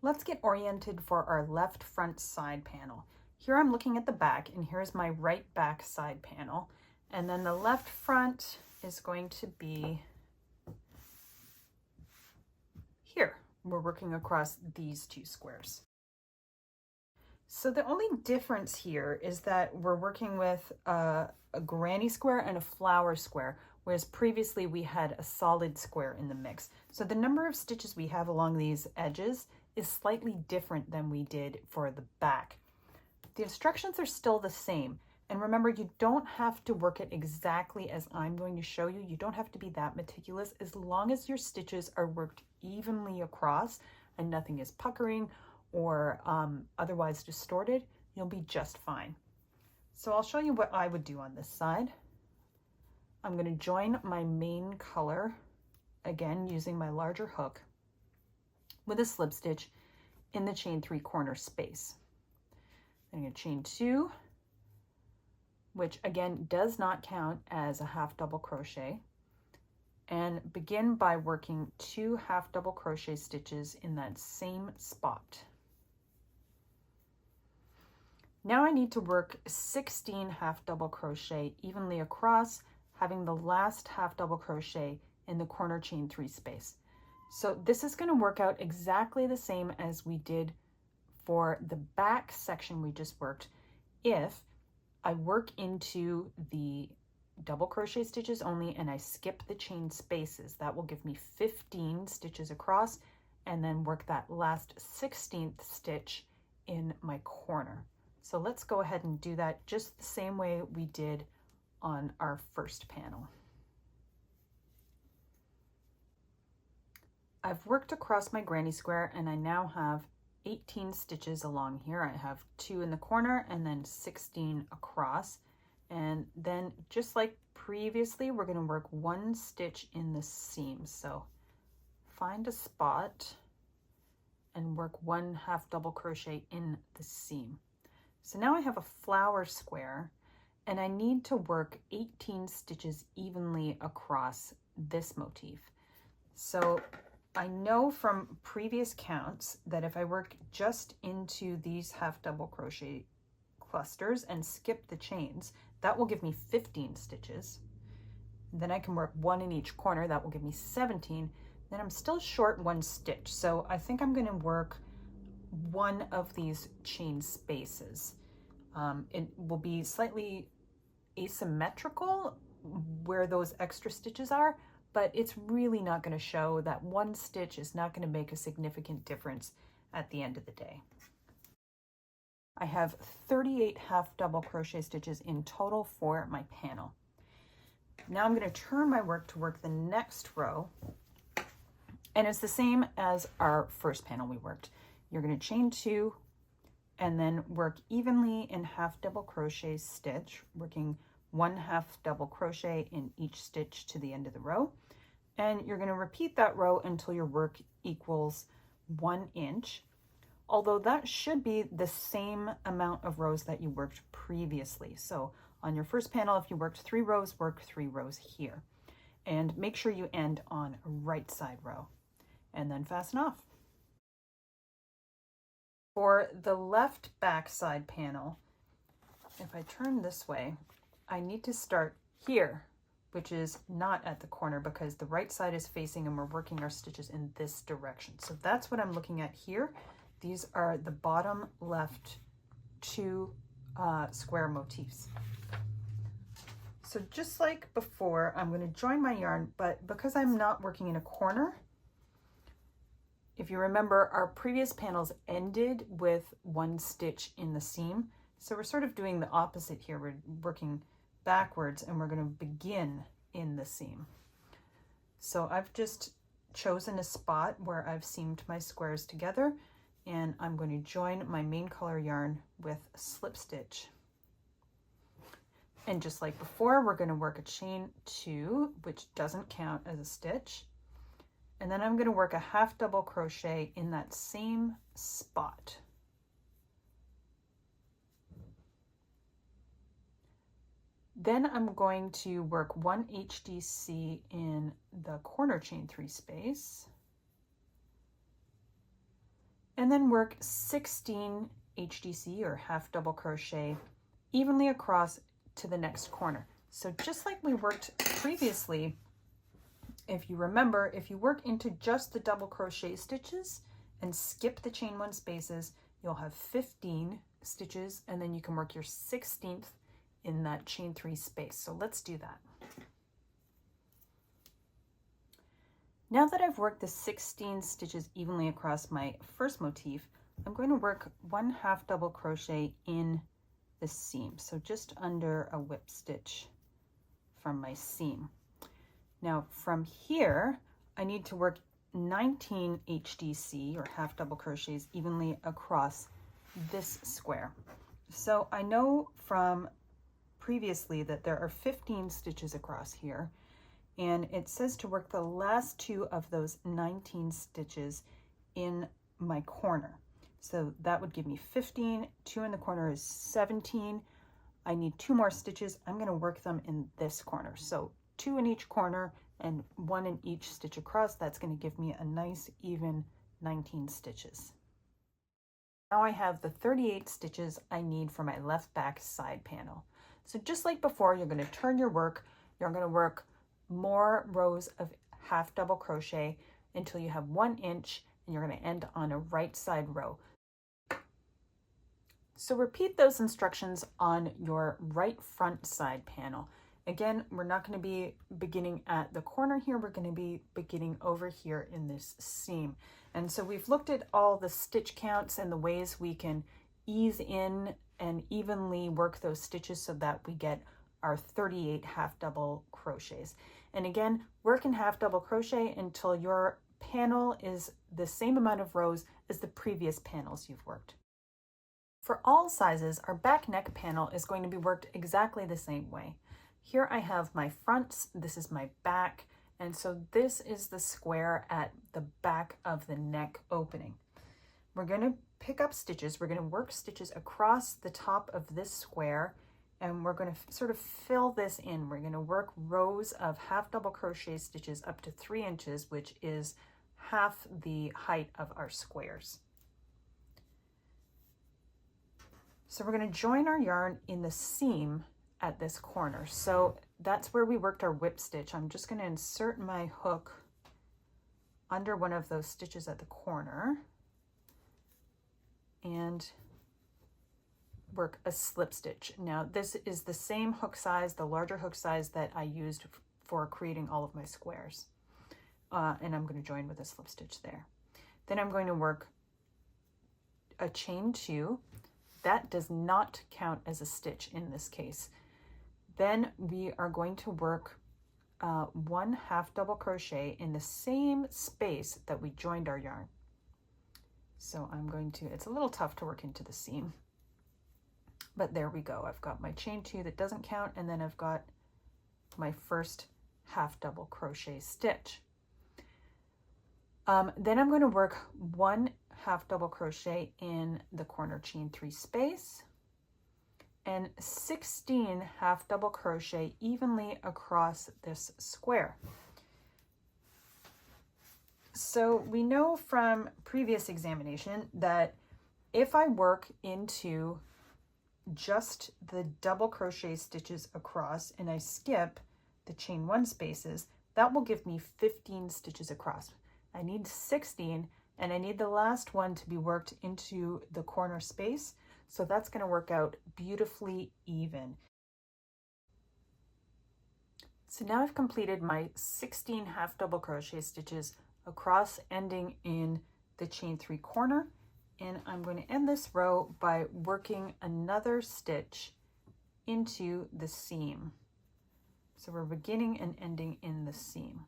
Let's get oriented for our left front side panel. Here I'm looking at the back, and here's my right back side panel. And then the left front is going to be here. We're working across these two squares. So the only difference here is that we're working with a granny square and a flower square, whereas previously we had a solid square in the mix. So the number of stitches we have along these edges is slightly different than we did for the back. The instructions are still the same. And remember, you don't have to work it exactly as I'm going to show you. You don't have to be that meticulous. As long as your stitches are worked evenly across and nothing is puckering or otherwise distorted, you'll be just fine. So I'll show you what I would do on this side. I'm going to join my main color, again using my larger hook, with a slip stitch in the chain 3 corner space. I'm going to chain 2, which again does not count as a half double crochet, and begin by working 2 half double crochet stitches in that same spot. Now I need to work 16 half double crochet evenly across, having the last half double crochet in the corner chain 3 space. So this is going to work out exactly the same as we did for the back section we just worked. If I work into the double crochet stitches only and I skip the chain spaces, that will give me 15 stitches across, and then work that last 16th stitch in my corner. So let's go ahead and do that just the same way we did on our first panel. I've worked across my granny square and I now have 18 stitches along here. I have 2 in the corner and then 16 across. And then just like previously, we're going to work 1 stitch in the seam. So find a spot and work 1 half double crochet in the seam. So now I have a flower square and I need to work 18 stitches evenly across this motif. So I know from previous counts that if I work just into these half double crochet clusters and skip the chains, that will give me 15 stitches. Then I can work 1 in each corner, that will give me 17. Then I'm still short 1 stitch. So I think I'm going to work 1 of these chain spaces. It will be slightly asymmetrical where those extra stitches are, but it's really not going to show. That 1 stitch is not going to make a significant difference at the end of the day. I have 38 half double crochet stitches in total for my panel. Now I'm going to turn my work to work the next row, and it's the same as our first panel we worked. You're going to chain 2 and then work evenly in half double crochet stitch, working 1 half double crochet in each stitch to the end of the row. And you're going to repeat that row until your work equals 1 inch, although that should be the same amount of rows that you worked previously. So on your first panel, if you worked 3 rows, work 3 rows here. And make sure you end on a right side row and then fasten off. For the left back side panel, if I turn this way, I need to start here, which is not at the corner because the right side is facing and we're working our stitches in this direction. So that's what I'm looking at here. These are the bottom left 2 square motifs. So just like before, I'm going to join my yarn, but because I'm not working in a corner, if you remember, our previous panels ended with 1 stitch in the seam. So we're sort of doing the opposite here. We're working backwards and we're going to begin in the seam. So I've just chosen a spot where I've seamed my squares together, and I'm going to join my main color yarn with a slip stitch. And just like before, we're going to work a chain 2, which doesn't count as a stitch. And then I'm going to work a half double crochet in that same spot. Then I'm going to work 1 HDC in the corner chain 3 space. and then work 16 HDC or half double crochet evenly across to the next corner. So just like we worked previously, if you remember, if you work into just the double crochet stitches and skip the chain 1 spaces, you'll have 15 stitches, and then you can work your 16th in that chain 3 space. So let's do that. Now that I've worked the 16 stitches evenly across my first motif, I'm going to work 1 half double crochet in the seam, so just under a whip stitch from my seam. Now from here, I need to work 19 HDC or half double crochets evenly across this square. So I know from previously that there are 15 stitches across here, and it says to work the last 2 of those 19 stitches in my corner. So that would give me 15, 2 in the corner is 17. I need 2 more stitches. I'm going to work them in this corner. So 2 in each corner and 1 in each stitch across. That's going to give me a nice even 19 stitches. Now I have the 38 stitches I need for my left back side panel. So just like before, you're going to turn your work. You're going to work more rows of half double crochet until you have 1 inch, and you're going to end on a right side row. So repeat those instructions on your right front side panel. Again, we're not going to be beginning at the corner here. We're going to be beginning over here in this seam. And so we've looked at all the stitch counts and the ways we can ease in and evenly work those stitches so that we get our 38 half double crochets. And again, work in half double crochet until your panel is the same amount of rows as the previous panels you've worked. For all sizes, our back neck panel is going to be worked exactly the same way. Here I have my fronts, this is my back, and so this is the square at the back of the neck opening. We're going to pick up stitches, we're going to work stitches across the top of this square, and we're going to sort of fill this in. We're going to work rows of half double crochet stitches up to 3 inches, which is half the height of our squares. So we're going to join our yarn in the seam at this corner. So that's where we worked our whip stitch. I'm just going to insert my hook under one of those stitches at the corner and work a slip stitch. Now this is the same hook size, the larger hook size that I used for creating all of my squares. And I'm going to join with a slip stitch there. Then I'm going to work a chain 2. That does not count as a stitch in this case. Then we are going to work 1 half double crochet in the same space that we joined our yarn. So I'm going to, it's a little tough to work into the seam, but there we go. I've got my chain 2 that doesn't count, and then I've got my first half double crochet stitch. Then I'm going to work 1 half double crochet in the corner chain 3 space and 16 half double crochet evenly across this square. So we know from previous examination that if I work into just the double crochet stitches across and I skip the chain 1 spaces, that will give me 15 stitches across. I need 16, and I need the last one to be worked into the corner space. So that's going to work out beautifully even. So now I've completed my 16 half double crochet stitches across, ending in the chain 3 corner. And I'm going to end this row by working another stitch into the seam. So we're beginning and ending in the seam.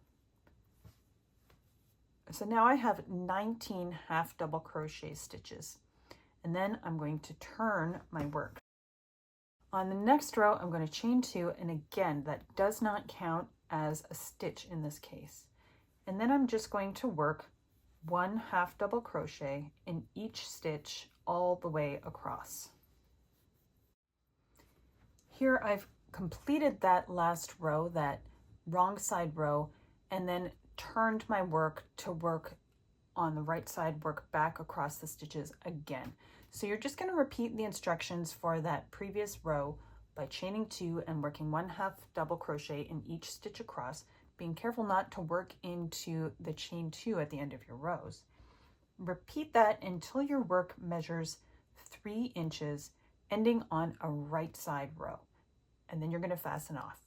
So now I have 19 half double crochet stitches, and then I'm going to turn my work. On the next row, I'm going to chain 2, and again, that does not count as a stitch in this case. And then I'm just going to work 1 half double crochet in each stitch all the way across. Here I've completed that last row, that wrong side row, and then turned my work to work on the right side, work back across the stitches again. So you're just going to repeat the instructions for that previous row by chaining 2 and working 1/2 double crochet in each stitch across, being careful not to work into the chain 2 at the end of your rows. Repeat that until your work measures 3 inches, ending on a right side row, and then you're going to fasten off.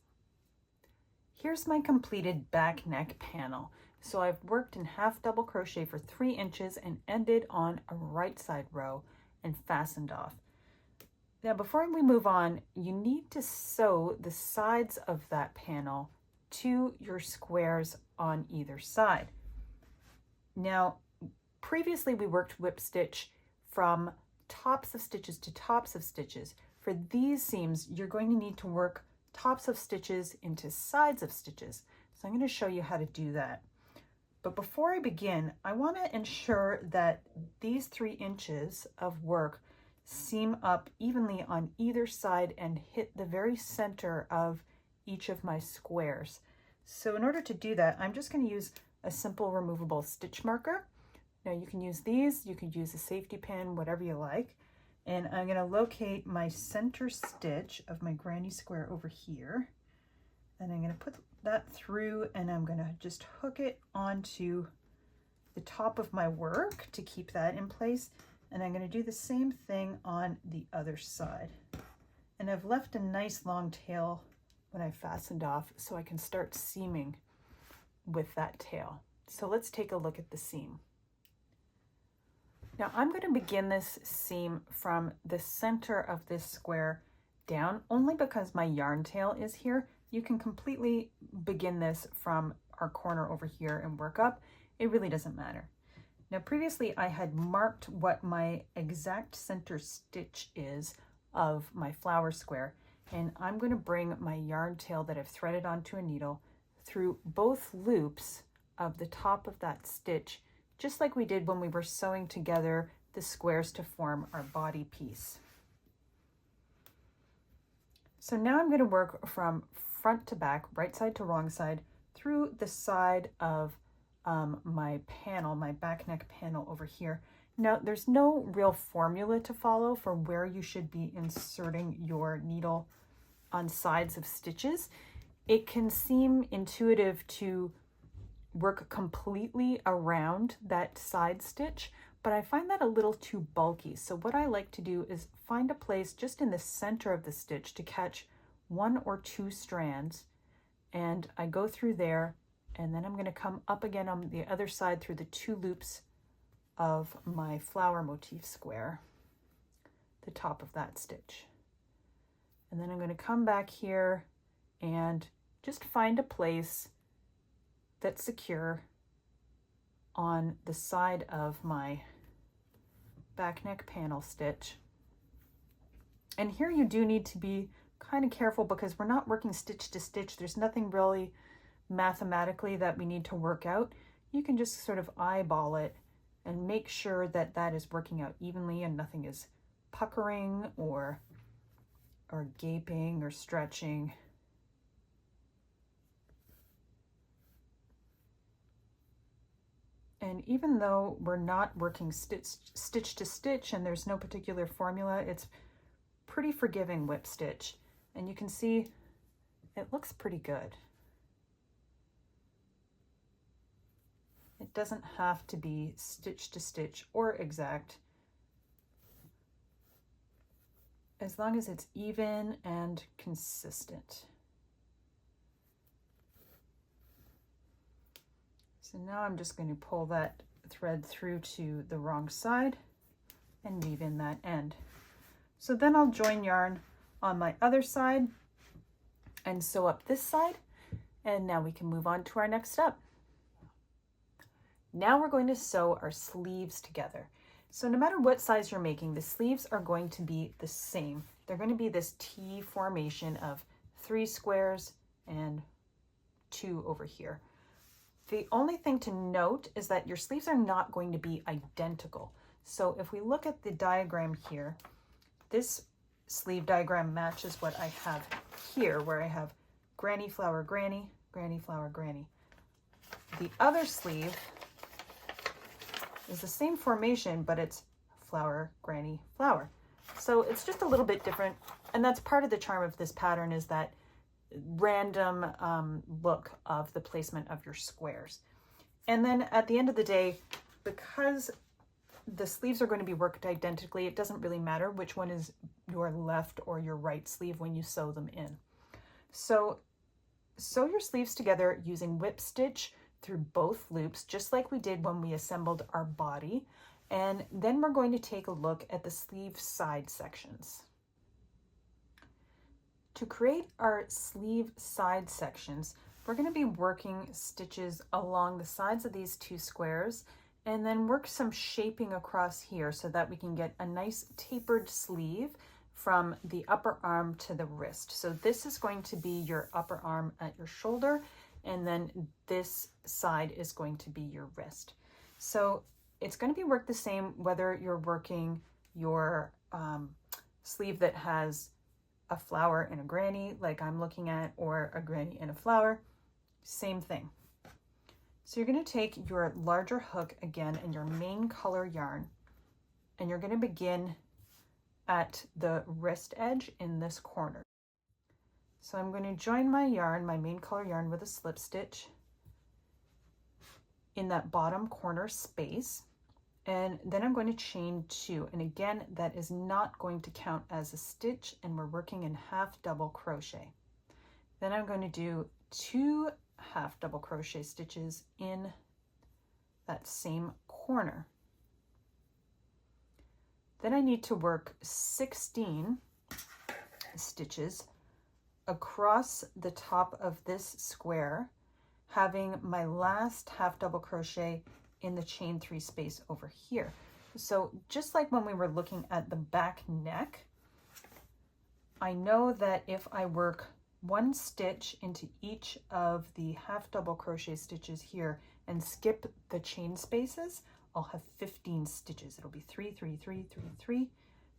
Here's my completed back neck panel. So I've worked in 1/2 double crochet for 3 inches and ended on a right side row and fastened off. Now before we move on, you need to sew the sides of that panel to your squares on either side. Now previously we worked whip stitch from tops of stitches to tops of stitches. For these seams, you're going to need to work tops of stitches into sides of stitches. So I'm going to show you how to do that. But before I begin, I want to ensure that these 3 inches of work seam up evenly on either side and hit the very center of each of my squares. So in order to do that, I'm just going to use a simple removable stitch marker. Now you can use these, you could use a safety pin, whatever you like. And I'm going to locate my center stitch of my granny square over here. And I'm going to put that through, and I'm going to just hook it onto the top of my work to keep that in place. And I'm going to do the same thing on the other side. And I've left a nice long tail when I fastened off so I can start seaming with that tail. So let's take a look at the seam. Now I'm going to begin this seam from the center of this square down, only because my yarn tail is here. You can completely begin this from our corner over here and work up. It really doesn't matter. Now previously I had marked what my exact center stitch is of my flower square, and I'm going to bring my yarn tail that I've threaded onto a needle through both loops of the top of that stitch, just like we did when we were sewing together the squares to form our body piece. So now I'm going to work from front to back, right side to wrong side, through the side of my panel, my back neck panel over here. Now there's no real formula to follow for where you should be inserting your needle on sides of stitches. It can seem intuitive to work completely around that side stitch, but I find that a little too bulky. So what I like to do is find a place just in the center of the stitch to catch 1 or 2 strands, and I go through there, and then I'm going to come up again on the other side through the 2 loops of my flower motif square, the top of that stitch. And then I'm going to come back here and just find a place that's secure on the side of my back neck panel stitch. And here you do need to be kind of careful because we're not working stitch to stitch. There's nothing really mathematically that we need to work out. You can just sort of eyeball it and make sure that that is working out evenly and nothing is puckering or gaping or stretching. And even though we're not working stitch to stitch and there's no particular formula, it's pretty forgiving whip stitch. And you can see it looks pretty good. It doesn't have to be stitch to stitch or exact, as long as it's even and consistent. So now I'm just going to pull that thread through to the wrong side and weave in that end. So then I'll join yarn on my other side and sew up this side, and now we can move on to our next step. Now we're going to sew our sleeves together. So no matter what size you're making, the sleeves are going to be the same. They're going to be this T formation of 3 squares and 2 over here. The only thing to note is that your sleeves are not going to be identical. So if we look at the diagram here, this sleeve diagram matches what I have here, where I have granny flower granny, granny flower granny. The other sleeve is the same formation, but it's flower, granny, flower. So it's just a little bit different. And that's part of the charm of this pattern, is that random look of the placement of your squares. And then at the end of the day, because the sleeves are going to be worked identically, it doesn't really matter which one is your left or your right sleeve when you sew them in. So sew your sleeves together using whip stitch through both loops, just like we did when we assembled our body. And then we're going to take a look at the sleeve side sections. To create our sleeve side sections, we're going to be working stitches along the sides of these two squares, and then work some shaping across here so that we can get a nice tapered sleeve from the upper arm to the wrist. So this is going to be your upper arm at your shoulder, and then this side is going to be your wrist. So it's going to be worked the same whether you're working your sleeve that has a flower and a granny like I'm looking at, or a granny and a flower, same thing. So you're going to take your larger hook again and your main color yarn, and you're going to begin at the wrist edge in this corner. So I'm going to join my yarn, my main color yarn, with a slip stitch in that bottom corner space, and then I'm going to chain 2, and again that is not going to count as a stitch, and we're working in half double crochet. Then I'm going to do 2 half double crochet stitches in that same corner. Then I need to work 16 stitches across the top of this square, having my last half double crochet in the chain 3 space over here. So just like when we were looking at the back neck, I know that if I work 1 stitch into each of the half double crochet stitches here and skip the chain spaces, I'll have 15 stitches. It'll be 3, 3, 3, 3, 3,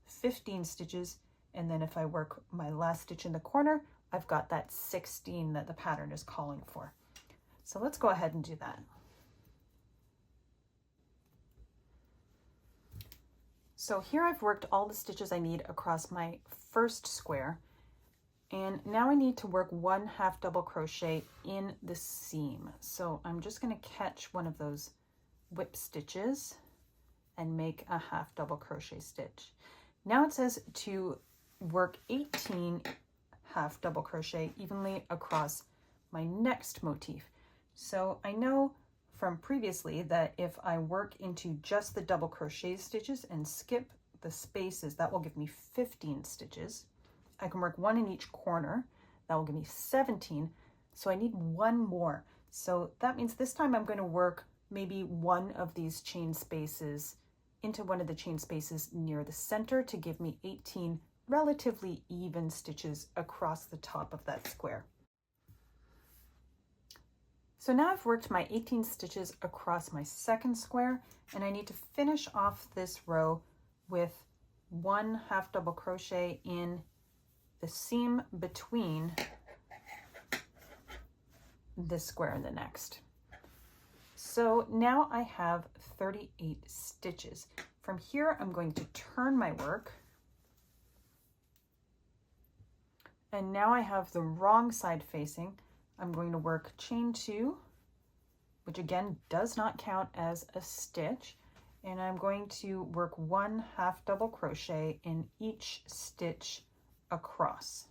15 stitches. And then if I work my last stitch in the corner, I've got that 16 that the pattern is calling for. So let's go ahead and do that. So here I've worked all the stitches I need across my first square, and now I need to work 1 half double crochet in the seam. So I'm just going to catch one of those whip stitches and make a half double crochet stitch. Now it says to work 18 half double crochet evenly across my next motif. So I know from previously that if I work into just the double crochet stitches and skip the spaces, that will give me 15 stitches. I can work 1 in each corner. That will give me 17. So I need 1 more. So that means this time I'm going to work maybe one of these chain spaces into one of the chain spaces near the center to give me 18 relatively even stitches across the top of that square. So now I've worked my 18 stitches across my second square, and I need to finish off this row with 1 half double crochet in the seam between this square and the next. So now I have 38 stitches. From here, I'm going to turn my work. And now I have the wrong side facing. I'm going to work chain 2, which again does not count as a stitch. And I'm going to work 1 half double crochet in each stitch across.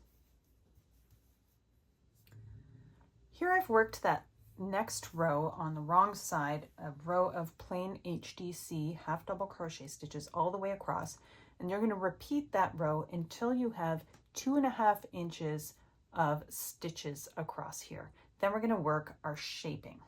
Here I've worked that next row on the wrong side, a row of plain HDC half double crochet stitches all the way across, and you're going to repeat that row until you have 2.5 inches of stitches across here. Then we're going to work our shaping.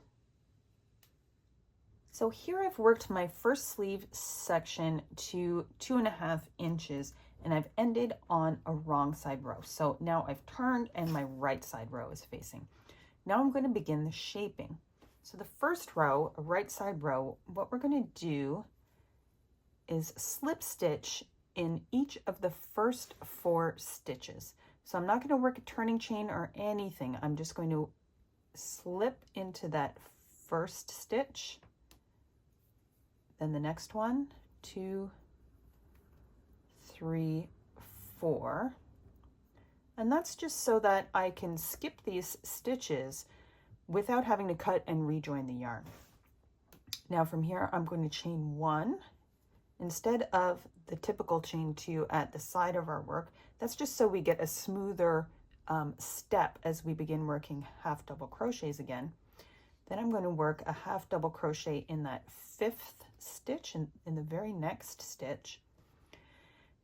So here I've worked my first sleeve section to 2.5 inches, and I've ended on a wrong side row. So now I've turned and my right side row is facing. Now I'm going to begin the shaping. So the first row, a right side row, what we're going to do is slip stitch in each of the first 4 stitches. So I'm not going to work a turning chain or anything. I'm just going to slip into that first stitch, then the next one, 2, 3, 4. And that's just so that I can skip these stitches without having to cut and rejoin the yarn. Now from here, I'm going to chain 1 instead of the typical chain 2 at the side of our work. That's just so we get a smoother step as we begin working half double crochets again. Then I'm going to work a half double crochet in that 5th stitch in the very next stitch.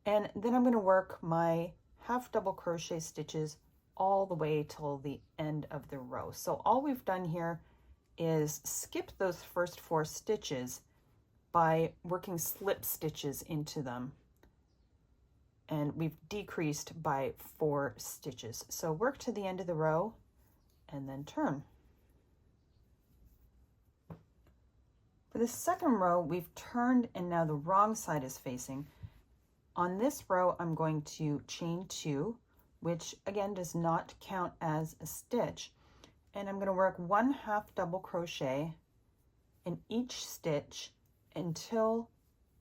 And then I'm going to work my half double crochet stitches all the way till the end of the row. So all we've done here is skip those first 4 stitches by working slip stitches into them. And we've decreased by 4 stitches. So work to the end of the row and then turn. For the second row, we've turned and now the wrong side is facing. On this row, I'm going to chain 2, which again does not count as a stitch. And I'm going to work 1 half double crochet in each stitch until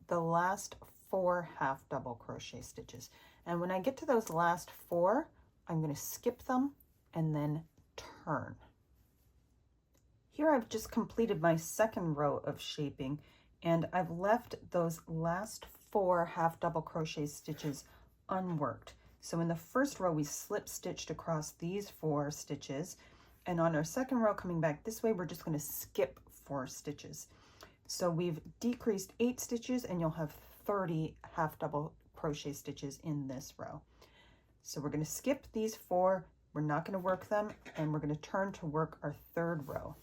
the last 4 half double crochet stitches. And when I get to those last 4, I'm going to skip them and then turn. Here I've just completed my second row of shaping, and I've left those last 4 half double crochet stitches unworked. So in the first row, we slip stitched across these 4 stitches, and on our second row coming back this way, we're just going to skip 4 stitches. So we've decreased 8 stitches, and you'll have 30 half double crochet stitches in this row. So we're going to skip these 4, we're not going to work them, and we're going to turn to work our third row.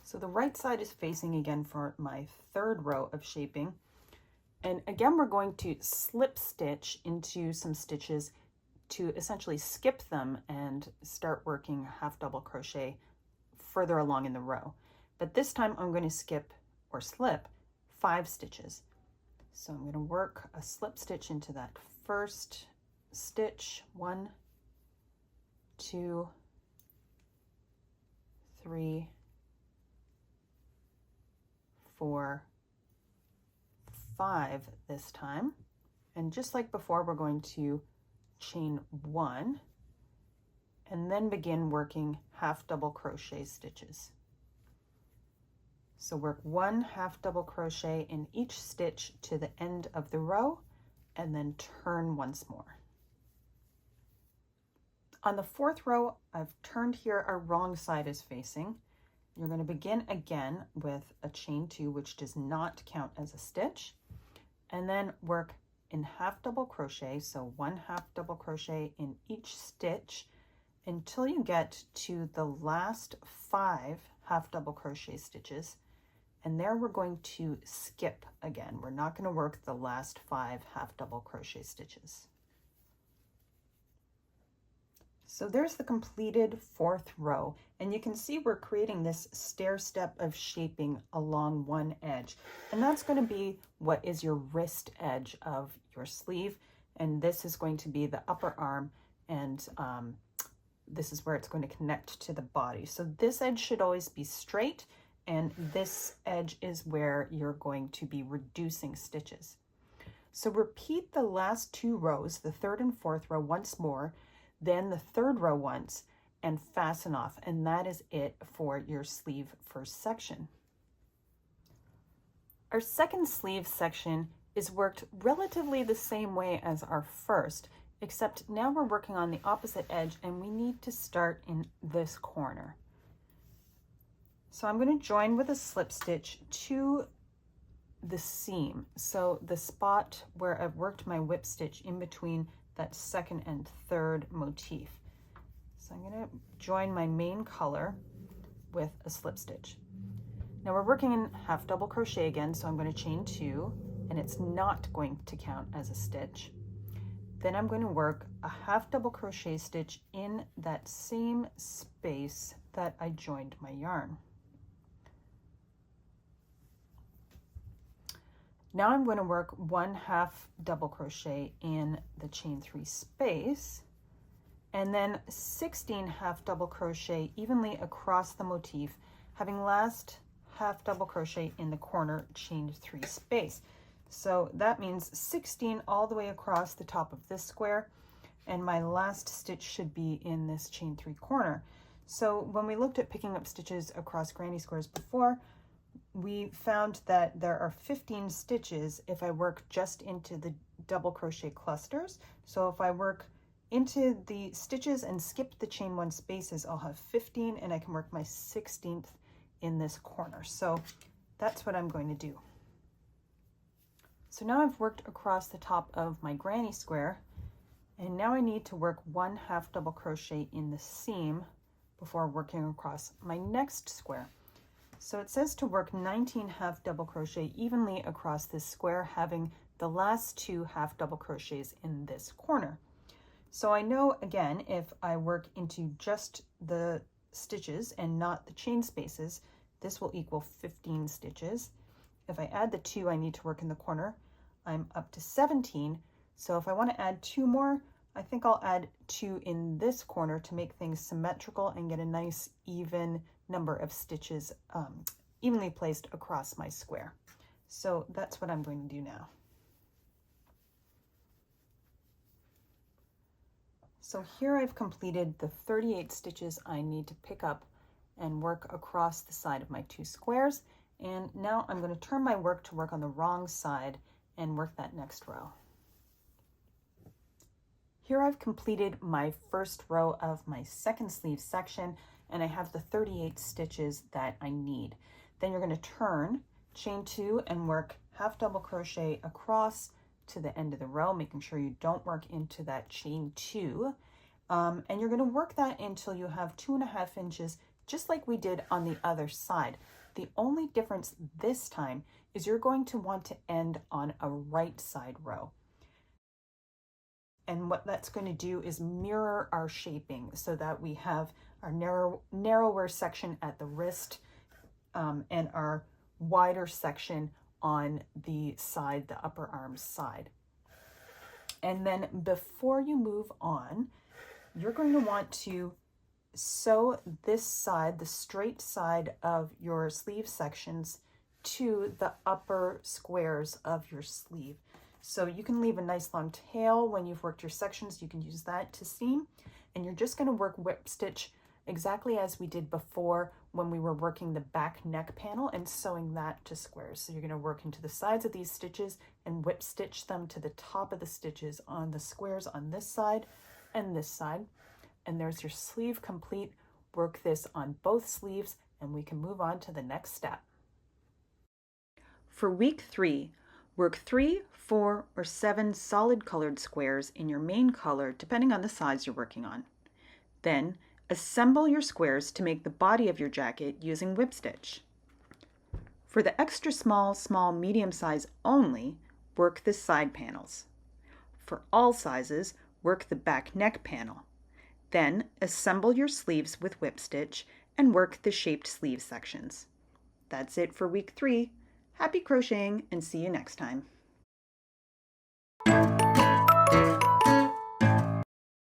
So the right side is facing again for my third row of shaping. And again, we're going to slip stitch into some stitches to essentially skip them and start working half double crochet further along in the row. But this time I'm going to skip or slip 5 stitches. So I'm going to work a slip stitch into that first stitch. 1, 2, 3, 4, 5 this time. And just like before, we're going to chain 1 and then begin working half double crochet stitches. So work 1 half double crochet in each stitch to the end of the row and then turn once more. On the 4th row, I've turned here, our wrong side is facing. You're going to begin again with a chain 2, which does not count as a stitch, and then work in half double crochet, so 1 half double crochet in each stitch until you get to the last 5 half double crochet stitches, and there we're going to skip again. We're not going to work the last 5 half double crochet stitches. So there's the completed 4th row, and you can see we're creating this stair step of shaping along one edge, and that's going to be what is your wrist edge of your sleeve, and this is going to be the upper arm, and this is where it's going to connect to the body. So this edge should always be straight, and this edge is where you're going to be reducing stitches. So repeat the last 2 rows, the 3rd and 4th row once more, then the 3rd row once, and fasten off, and that is it for your sleeve first section. Our second sleeve section is worked relatively the same way as our first, except now we're working on the opposite edge and we need to start in this corner. So I'm going to join with a slip stitch to the seam, so the spot where I've worked my whip stitch in between that 2nd and 3rd motif. So I'm going to join my main color with a slip stitch. Now we're working in half double crochet again, so I'm going to chain 2, and it's not going to count as a stitch. Then I'm going to work a half double crochet stitch in that same space that I joined my yarn. Now I'm going to work 1 half double crochet in the chain 3 space, and then 16 half double crochet evenly across the motif, having last half double crochet in the corner chain 3 space. So that means 16 all the way across the top of this square, and my last stitch should be in this chain 3 corner. So when we looked at picking up stitches across granny squares before, we found that there are 15 stitches if I work just into the double crochet clusters. So if I work into the stitches and skip the chain 1 spaces, I'll have 15, and I can work my 16th in this corner. So that's what I'm going to do. So now I've worked across the top of my granny square, and now I need to work 1 half double crochet in the seam before working across my next square. So it says to work 19 half double crochet evenly across this square, having the last 2 half double crochets in this corner. So I know, again, if I work into just the stitches and not the chain spaces, this will equal 15 stitches. If I add the 2 I need to work in the corner, I'm up to 17. So if I want to add 2 more, I think I'll add 2 in this corner to make things symmetrical and get a nice even number of stitches evenly placed across my square. So that's what I'm going to do now. So here I've completed the 38 stitches I need to pick up and work across the side of my 2 squares. And now I'm going to turn my work to work on the wrong side and work that next row. Here I've completed my first row of my second sleeve section, and I have the 38 stitches that I need. Then you're going to turn, chain 2, and work half double crochet across to the end of the row, making sure you don't work into that chain 2. And you're going to work that until you have 2.5 inches, just like we did on the other side. The only difference this time is you're going to want to end on a right side row. And what that's going to do is mirror our shaping so that we have our narrower section at the wrist and our wider section on the side, the upper arm side. And then before you move on, you're going to want to sew this side, the straight side of your sleeve sections, to the upper squares of your sleeve. So you can leave a nice long tail when you've worked your sections. You can use that to seam, and you're just going to work whip stitch exactly as we did before when we were working the back neck panel and sewing that to squares. So you're going to work into the sides of these stitches and whip stitch them to the top of the stitches on the squares on this side and this side. And there's your sleeve complete. Work this on both sleeves, and we can move on to the next step. For week 3, work 3, 4, or 7 solid colored squares in your main color, depending on the size you're working on. Then assemble your squares to make the body of your jacket using whip stitch. For the extra small, small, medium size only, work the side panels. For all sizes, work the back neck panel. Then assemble your sleeves with whip stitch and work the shaped sleeve sections. That's it for week 3. Happy crocheting, and see you next time.